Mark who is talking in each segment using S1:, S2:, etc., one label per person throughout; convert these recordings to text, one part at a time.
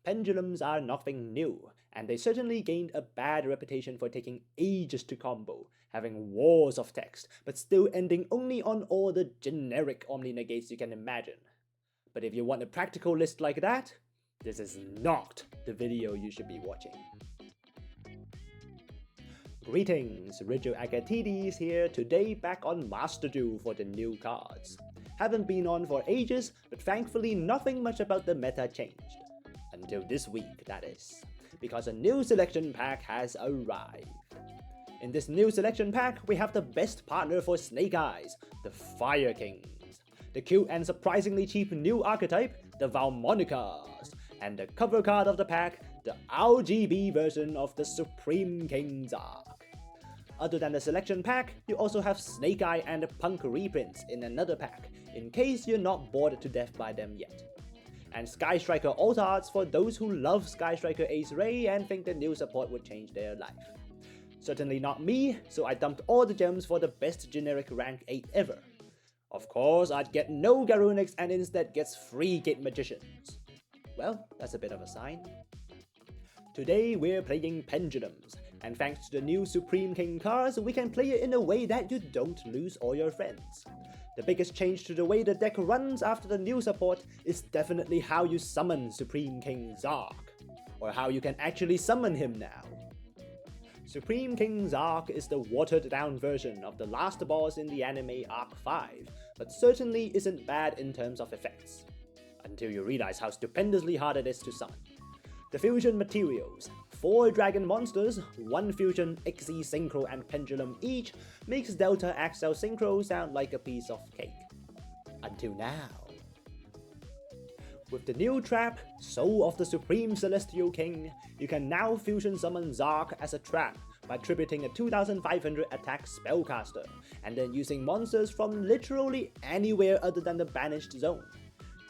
S1: Pendulums are nothing new, and they certainly gained a bad reputation for taking ages to combo, having wars of text, but still ending only on all the generic omni-negates you can imagine. But if you want a practical list like that, this is not the video you should be watching. Greetings, Rigil Agateiades here, today back on Master Duel for the new cards. Haven't been on for ages, but thankfully nothing much about the meta changed. Until this week, that is, because a new selection pack has arrived. In this new selection pack, we have the best partner for Snake Eyes, the Fire Kings, the cute and surprisingly cheap new archetype, the Valmonicas, and the cover card of the pack, the RGB version of the Supreme King Zark. Other than the selection pack, you also have Snake Eye and Punk reprints in another pack, in case you're not bored to death by them yet. And Sky Striker alt arts for those who love Sky Striker Ace Ray and think the new support would change their life. Certainly not me, so I dumped all the gems for the best generic rank 8 ever. Of course, I'd get no Garunix and instead gets free Gate Magicians. Well, that's a bit of a sign. Today we're playing Pendulums, and thanks to the new Supreme King cards, we can play it in a way that you don't lose all your friends. The biggest change to the way the deck runs after the new support is definitely how you summon Supreme King Zark, or how you can actually summon him now. Supreme King Zark is the watered down version of the last boss in the anime Arc 5, but certainly isn't bad in terms of effects, until you realize how stupendously hard it is to summon. The fusion materials, 4 dragon monsters, 1 fusion, XZ Synchro and Pendulum each, makes Delta XL Synchro sound like a piece of cake. Until now. With the new trap, Soul of the Supreme Celestial King, you can now fusion summon Zark as a trap by tributing a 2500 attack spellcaster, and then using monsters from literally anywhere other than the banished zone.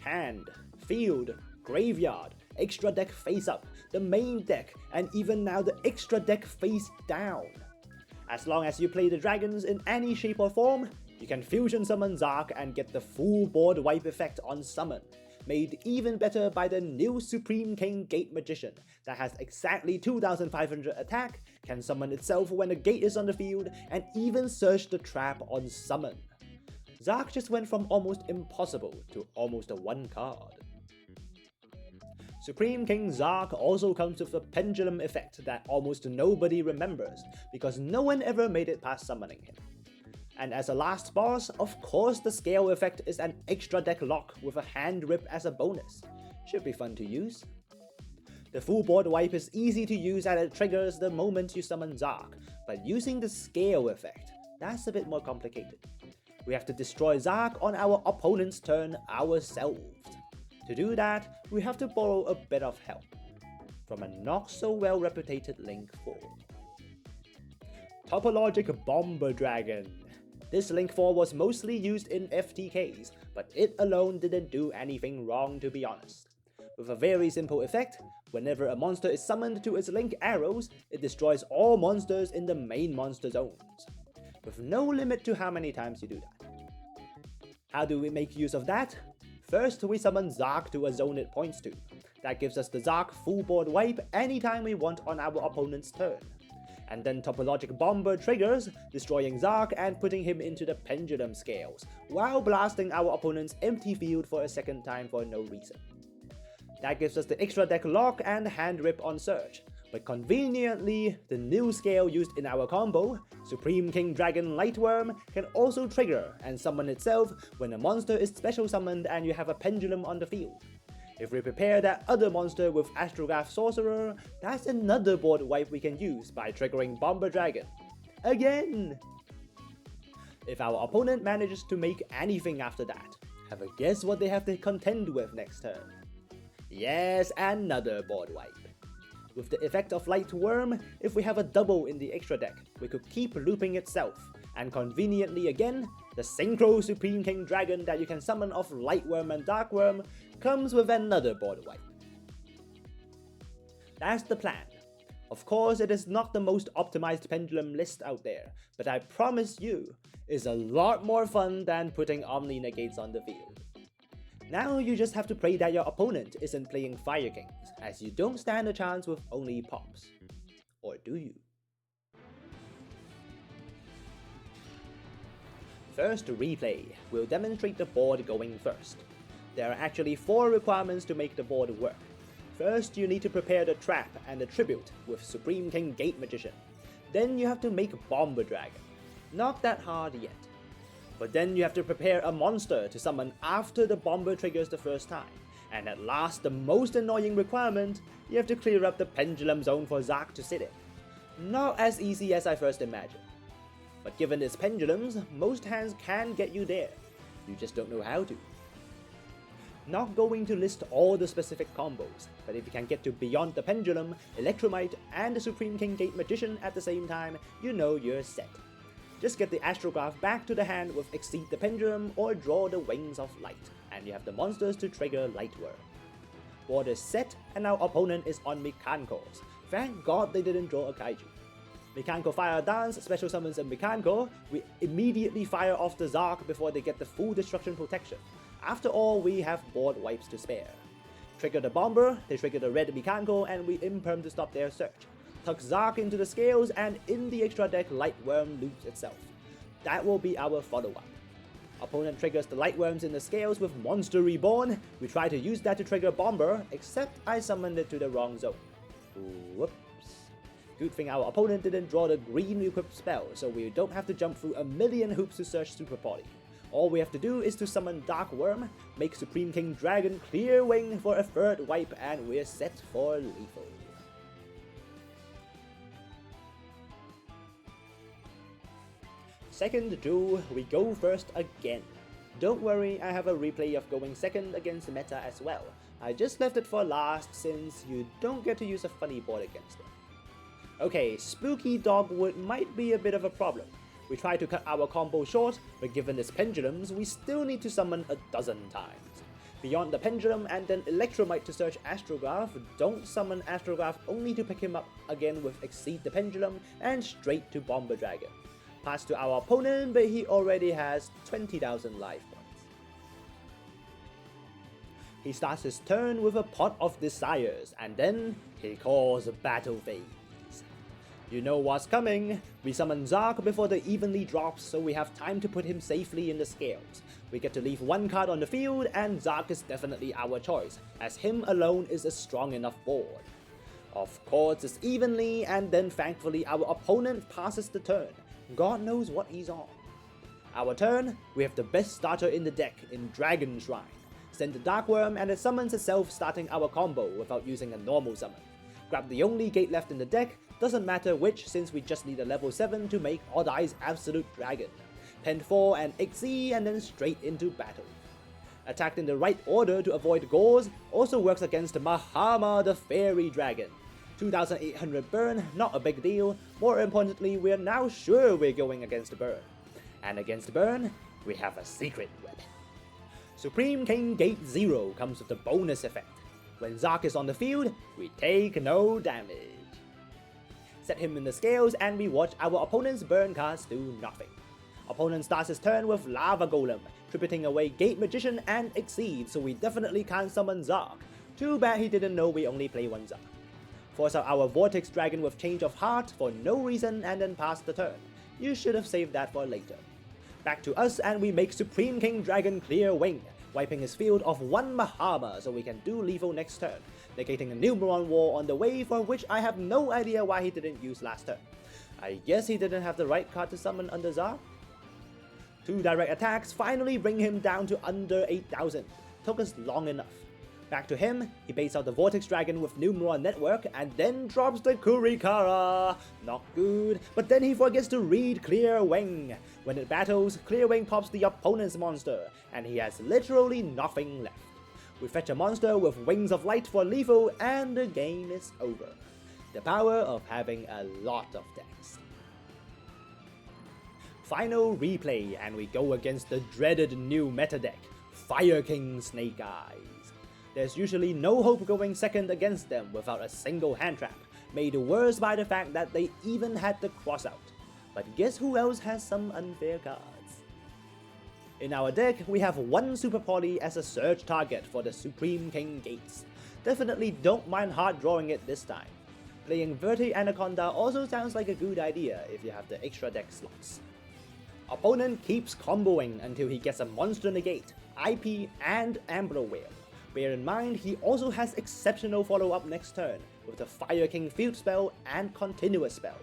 S1: Hand, field, graveyard, extra deck face up, the main deck, and even now the extra deck face down. As long as you play the dragons in any shape or form, you can fusion summon Zark and get the full board wipe effect on summon, made even better by the new Supreme King Gate Magician that has exactly 2500 attack, can summon itself when a gate is on the field, and even search the trap on summon. Zark just went from almost impossible to almost a 1 card. Supreme King Zark also comes with a pendulum effect that almost nobody remembers, because no one ever made it past summoning him. And as a last boss, of course the scale effect is an extra deck lock with a hand rip as a bonus. Should be fun to use. The full board wipe is easy to use and it triggers the moment you summon Zark, but using the scale effect, that's a bit more complicated. We have to destroy Zark on our opponent's turn ourselves. To do that, we have to borrow a bit of help from a not so well reputed Link 4. Topologic Bomber Dragon. This Link 4 was mostly used in FTKs, but it alone didn't do anything wrong, to be honest. With a very simple effect, whenever a monster is summoned to its Link arrows, it destroys all monsters in the main monster zones, with no limit to how many times you do that. How do we make use of that? First, we summon Zark to a zone it points to. That gives us the Zark full board wipe anytime we want on our opponent's turn. And then Topologic Bomber triggers, destroying Zark and putting him into the pendulum scales, while blasting our opponent's empty field for a second time for no reason. That gives us the extra deck lock and hand rip on search, but conveniently, the new scale used in our combo, Supreme King Dragon Lightworm, can also trigger and summon itself when a monster is special summoned and you have a pendulum on the field. If we prepare that other monster with Astrograph Sorcerer, that's another board wipe we can use by triggering Bomber Dragon. Again! If our opponent manages to make anything after that, have a guess what they have to contend with next turn? Yes, another board wipe. With the effect of Lightworm, if we have a double in the extra deck, we could keep looping itself, and conveniently again, the Synchro Supreme King Dragon that you can summon off Lightworm and Darkworm comes with another board wipe. That's the plan. Of course, it is not the most optimized pendulum list out there, but I promise you, it's a lot more fun than putting omni-negates on the field. Now you just have to pray that your opponent isn't playing Fire Kings, as you don't stand a chance with only pops. Or do you? First replay will demonstrate the board going first. There are actually 4 requirements to make the board work. First, you need to prepare the trap and the tribute with Supreme King Gate Magician. Then you have to make Bomber Dragon. Not that hard yet. But then you have to prepare a monster to summon after the bomber triggers the first time. And at last, the most annoying requirement, you have to clear up the pendulum zone for Zark to sit in. Not as easy as I first imagined. But given its pendulums, most hands can get you there. You just don't know how to. Not going to list all the specific combos, but if you can get to Beyond the Pendulum, Electromite, and the Supreme King Gate Magician at the same time, you know you're set. Just get the Astrograph back to the hand with Exceed the Pendulum or draw the Wings of Light, and you have the monsters to trigger Lightworm. Board is set, and our opponent is on Mekankos. Thank God they didn't draw a Kaiju. Mekanko Fire Dance special summons a Mekanko. We immediately fire off the Zark before they get the full destruction protection. After all, we have board wipes to spare. Trigger the Bomber, they trigger the red Mekanko, and we imperm to stop their search. Tuck Zark into the scales, and in the extra deck, Lightworm loops itself. That will be our follow-up. Opponent triggers the Lightworms in the scales with Monster Reborn. We try to use that to trigger Bomber, except I summoned it to the wrong zone. Whoops. Good thing our opponent didn't draw the green equipped spell, so we don't have to jump through a million hoops to search Super Body. All we have to do is to summon Dark Worm, make Supreme King Dragon clear wing for a 3rd wipe, and we're set for lethal. Second duel, we go first again. Don't worry, I have a replay of going second against meta as well. I just left it for last since you don't get to use a funny board against it. Okay, Spooky Dogwood might be a bit of a problem. We try to cut our combo short, but given its pendulums, we still need to summon a dozen times. Beyond the Pendulum and then Electromite to search Astrograph, don't summon Astrograph only to pick him up again with Exceed the Pendulum and straight to Bomber Dragon. Pass to our opponent, but he already has 20,000 life points. He starts his turn with a Pot of Desires, and then he calls a Battle Phase. You know what's coming. We summon Zark before the evenly drops, so we have time to put him safely in the scales. We get to leave 1 card on the field, and Zark is definitely our choice, as him alone is a strong enough board. Of course, it's evenly, and then thankfully our opponent passes the turn. God knows what he's on. Our turn, we have the best starter in the deck in Dragon Shrine. Send the Dark Worm and it summons itself, starting our combo without using a normal summon. Grab the only gate left in the deck, doesn't matter which since we just need a level 7 to make Odd Eyes Absolute Dragon. Pen 4 and XZ and then straight into battle. Attacked in the right order to avoid Gauze also works against Mahama the Fairy Dragon. 2,800 burn, not a big deal. More importantly, we're now sure we're going against burn. And against burn, we have a secret weapon. Supreme King Gate 0 comes with the bonus effect. When Zark is on the field, we take no damage. Set him in the scales and we watch our opponent's burn cards do nothing. Opponent starts his turn with Lava Golem, tributing away Gate Magician and Exceed, so we definitely can't summon Zark. Too bad he didn't know we only play 1 Zark. Force out our Vortex Dragon with Change of Heart for no reason and then pass the turn. You should have saved that for later. Back to us and we make Supreme King Dragon clear wing, wiping his field of 1 Mahama so we can do lethal next turn, negating a Numeron War on the way, for which I have no idea why he didn't use last turn. I guess he didn't have the right card to summon under Zark? 2 direct attacks finally bring him down to under 8,000. Took us long enough. Back to him, he baits out the Vortex Dragon with Numeron Network and then drops the Kurikara. Not good, but then he forgets to read Clear Wing. When it battles, Clear Wing pops the opponent's monster, and he has literally nothing left. We fetch a monster with Wings of Light for lethal, and the game is over. The power of having a lot of decks. Final replay, and we go against the dreaded new meta deck, Fire King Snake Eyes. There's usually no hope going second against them without a single hand trap, made worse by the fact that they even had the crossout. But guess who else has some unfair cards? In our deck, we have one Super Poly as a surge target for the Supreme King Gates. Definitely don't mind hard drawing it this time. Playing Verti Anaconda also sounds like a good idea if you have the extra deck slots. Opponent keeps comboing until he gets a Monster Negate, IP, and Ambler Whale. Bear in mind he also has exceptional follow-up next turn with the Fire King Field Spell and Continuous Spell.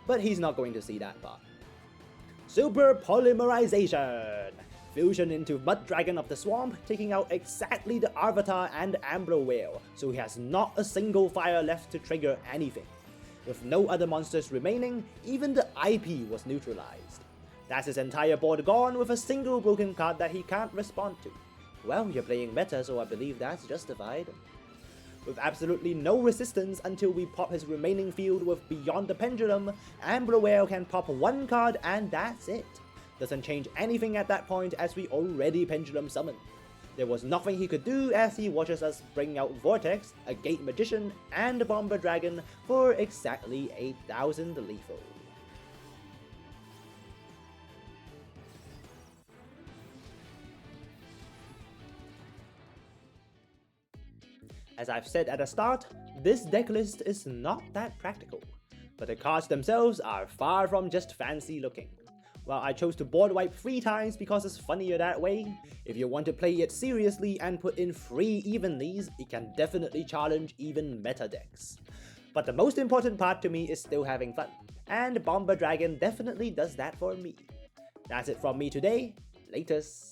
S1: But he's not going to see that part. Super Polymerization! Fusion into Mud Dragon of the Swamp, taking out exactly the Avatar and Ambler Whale, so he has not a single fire left to trigger anything. With no other monsters remaining, even the IP was neutralized. That's his entire board gone with a single broken card that he can't respond to. Well, you're playing meta, so I believe that's justified. With absolutely no resistance until we pop his remaining field with Beyond the Pendulum, Ambler Whale can pop one card and that's it. Doesn't change anything at that point as we already Pendulum summoned. There was nothing he could do as he watches us bring out Vortex, a Gate Magician, and a Bomber Dragon for exactly 8,000 lethal. As I've said at the start, this deck list is not that practical, but the cards themselves are far from just fancy looking. While I chose to board wipe 3 times because it's funnier that way, if you want to play it seriously and put in 3 evenlies, it can definitely challenge even meta decks. But the most important part to me is still having fun, and Bomber Dragon definitely does that for me. That's it from me today, latest.